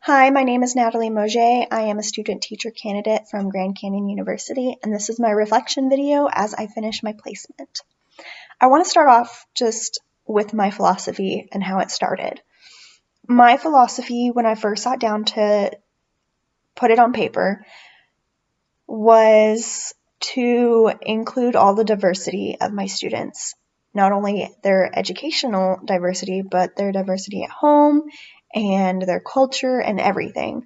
Hi, my name is Natalie Moget. I am a student teacher candidate from Grand Canyon University, and this is my reflection video as I finish my placement. I want to start off just with my philosophy and how it started. My philosophy, when I first sat down to put it on paper, was to include all the diversity of my students, not only their educational diversity, but their diversity at home and their culture and everything.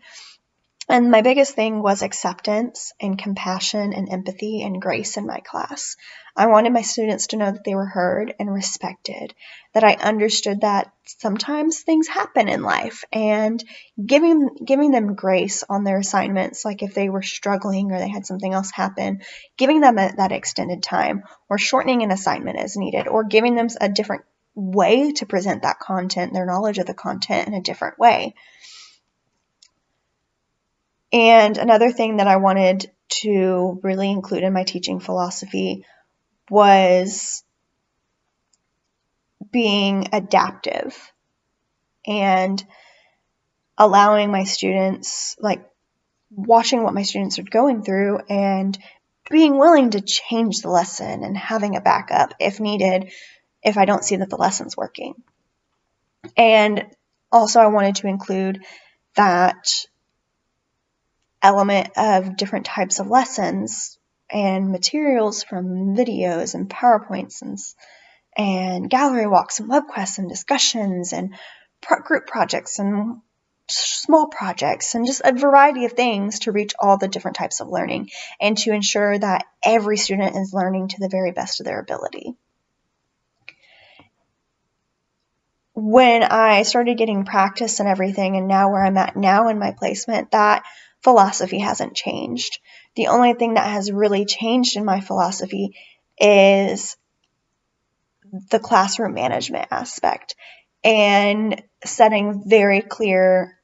And my biggest thing was acceptance and compassion and empathy and grace in my class. I wanted my students to know that they were heard and respected, that I understood that sometimes things happen in life, and giving them grace on their assignments, like if they were struggling or they had something else happen, giving them that extended time, or shortening an assignment as needed, or giving them a different way to present that content, their knowledge of the content in a different way. And another thing that I wanted to really include in my teaching philosophy was being adaptive and allowing my students, like watching what my students are going through and being willing to change the lesson and having a backup if needed, if I don't see that the lesson's working. And also I wanted to include that element of different types of lessons and materials from videos and PowerPoints and gallery walks and web quests and discussions and group projects and small projects and just a variety of things to reach all the different types of learning and to ensure that every student is learning to the very best of their ability. When I started getting practice and everything, and now where I'm at now in my placement, that philosophy hasn't changed. The only thing that has really changed in my philosophy is the classroom management aspect and setting very clear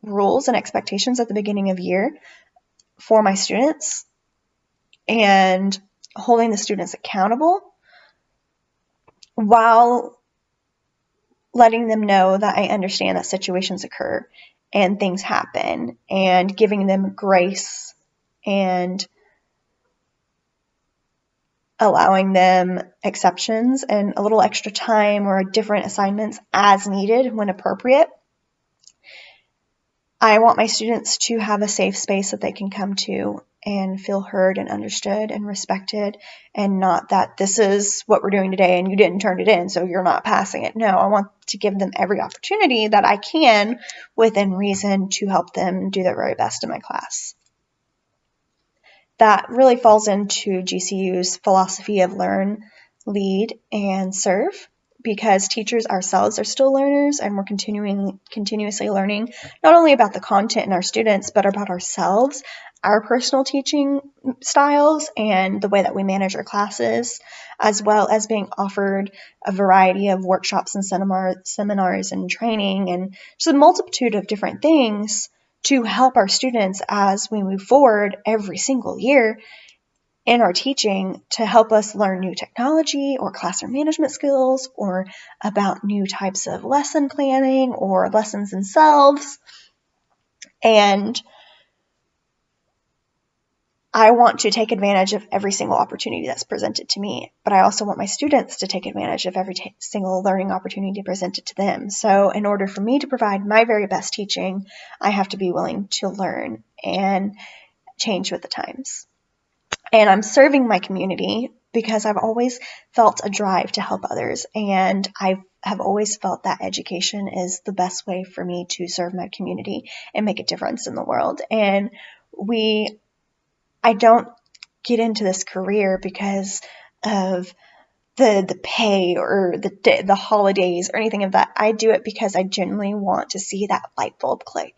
rules and expectations at the beginning of year for my students and holding the students accountable while letting them know that I understand that situations occur and things happen, and giving them grace and allowing them exceptions and a little extra time or different assignments as needed when appropriate. I want my students to have a safe space that they can come to and feel heard and understood and respected, and not that this is what we're doing today and you didn't turn it in, so you're not passing it. No, I want to give them every opportunity that I can within reason to help them do their very best in my class. That really falls into GCU's philosophy of learn, lead, and serve, because teachers ourselves are still learners and we're continuously learning not only about the content and our students, but about ourselves, our personal teaching styles, and the way that we manage our classes, as well as being offered a variety of workshops and seminars and training and just a multitude of different things to help our students as we move forward every single year in our teaching, to help us learn new technology or classroom management skills or about new types of lesson planning or lessons themselves. And I want to take advantage of every single opportunity that's presented to me, but I also want my students to take advantage of every single learning opportunity presented to them. So in order for me to provide my very best teaching, I have to be willing to learn and change with the times. And I'm serving my community because I've always felt a drive to help others, and I have always felt that education is the best way for me to serve my community and make a difference in the world. And I don't get into this career because of the pay or the holidays or anything of that. I do it because I genuinely want to see that light bulb click,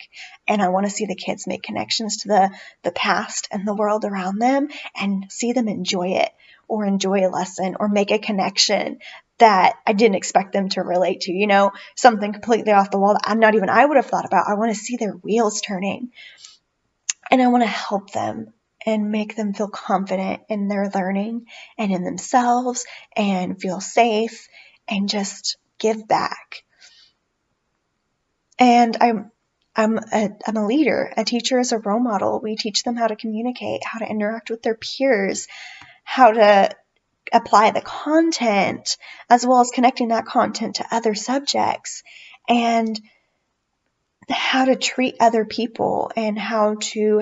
and I want to see the kids make connections to the past and the world around them and see them enjoy it or enjoy a lesson or make a connection that I didn't expect them to relate to, something completely off the wall that not even I would have thought about. I want to see their wheels turning, and I want to help them and make them feel confident in their learning and in themselves and feel safe and just give back. And I'm a leader. A teacher is a role model. We teach them how to communicate, how to interact with their peers, how to apply the content, as well as connecting that content to other subjects, and how to treat other people, and how to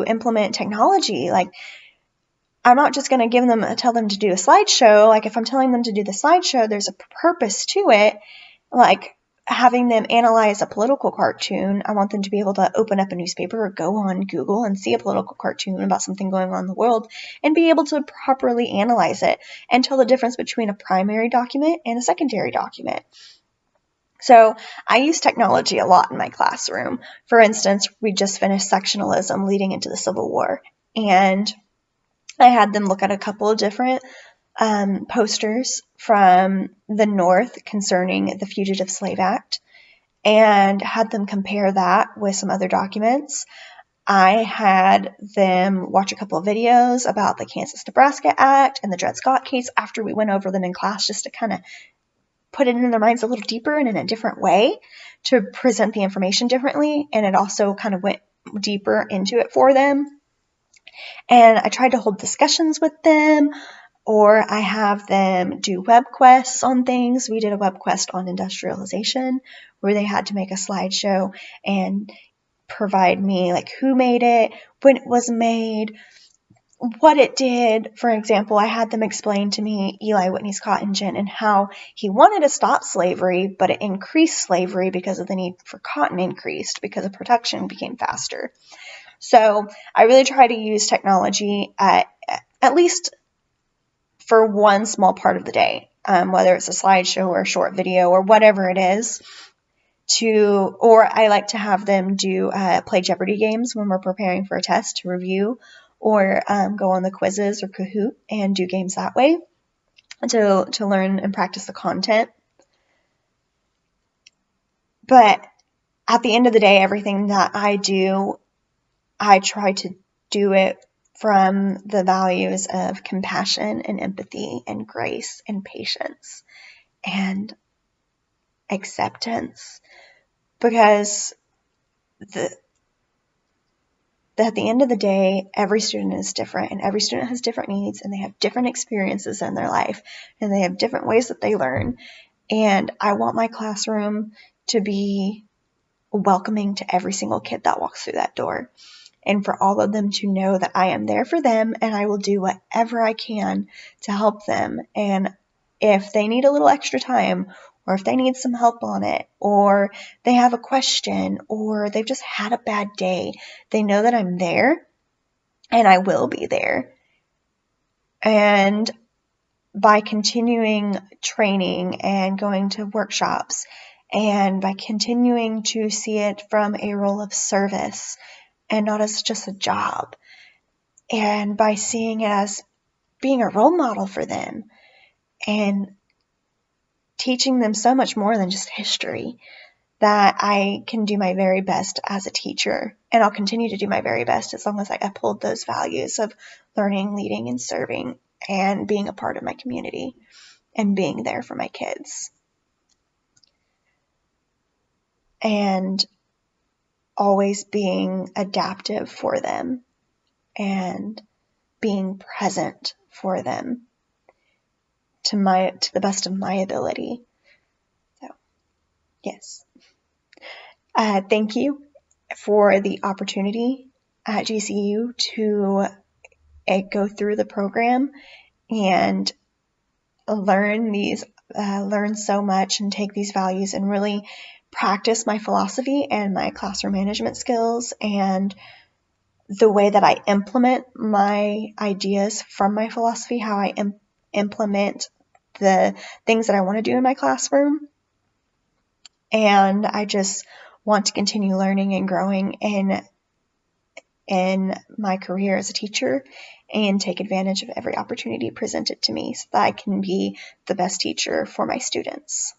implement technology. Like, I'm not just going to tell them to do a slideshow. Like, if I'm telling them to do the slideshow, there's a purpose to it. Like, having them analyze a political cartoon, I want them to be able to open up a newspaper or go on Google and see a political cartoon about something going on in the world and be able to properly analyze it and tell the difference between a primary document and a secondary document. So I use technology a lot in my classroom. For instance, we just finished sectionalism leading into the Civil War, and I had them look at a couple of different posters from the North concerning the Fugitive Slave Act, and had them compare that with some other documents. I had them watch a couple of videos about the Kansas-Nebraska Act and the Dred Scott case after we went over them in class, just to kind of put it in their minds a little deeper and in a different way, to present the information differently. And it also kind of went deeper into it for them. And I tried to hold discussions with them, or I have them do web quests on things. We did a web quest on industrialization where they had to make a slideshow and provide me like who made it, when it was made, what it did. For example, I had them explain to me Eli Whitney's cotton gin and how he wanted to stop slavery, but it increased slavery because of the need for cotton increased because the production became faster. So I really try to use technology at least for one small part of the day, whether it's a slideshow or a short video or whatever it is, or I like to have them do play Jeopardy games when we're preparing for a test to review, or go on the quizzes or Kahoot and do games that way to learn and practice the content. But at the end of the day, everything that I do, I try to do it from the values of compassion and empathy and grace and patience and acceptance, because at the end of the day, every student is different, and every student has different needs, and they have different experiences in their life, and they have different ways that they learn. And I want my classroom to be welcoming to every single kid that walks through that door, and for all of them to know that I am there for them, and I will do whatever I can to help them. And if they need a little extra time, or if they need some help on it, or they have a question, or they've just had a bad day, they know that I'm there, and I will be there. And by continuing training and going to workshops, and by continuing to see it from a role of service and not as just a job, and by seeing it as being a role model for them and teaching them so much more than just history, that I can do my very best as a teacher. And I'll continue to do my very best as long as I uphold those values of learning, leading, and serving, and being a part of my community and being there for my kids. And always being adaptive for them and being present for them to the best of my ability. So, yes. Thank you for the opportunity at GCU to go through the program and learn so much and take these values and really practice my philosophy and my classroom management skills and the way that I implement my ideas from my philosophy, how I implement the things that I want to do in my classroom. And I just want to continue learning and growing in my career as a teacher and take advantage of every opportunity presented to me so that I can be the best teacher for my students.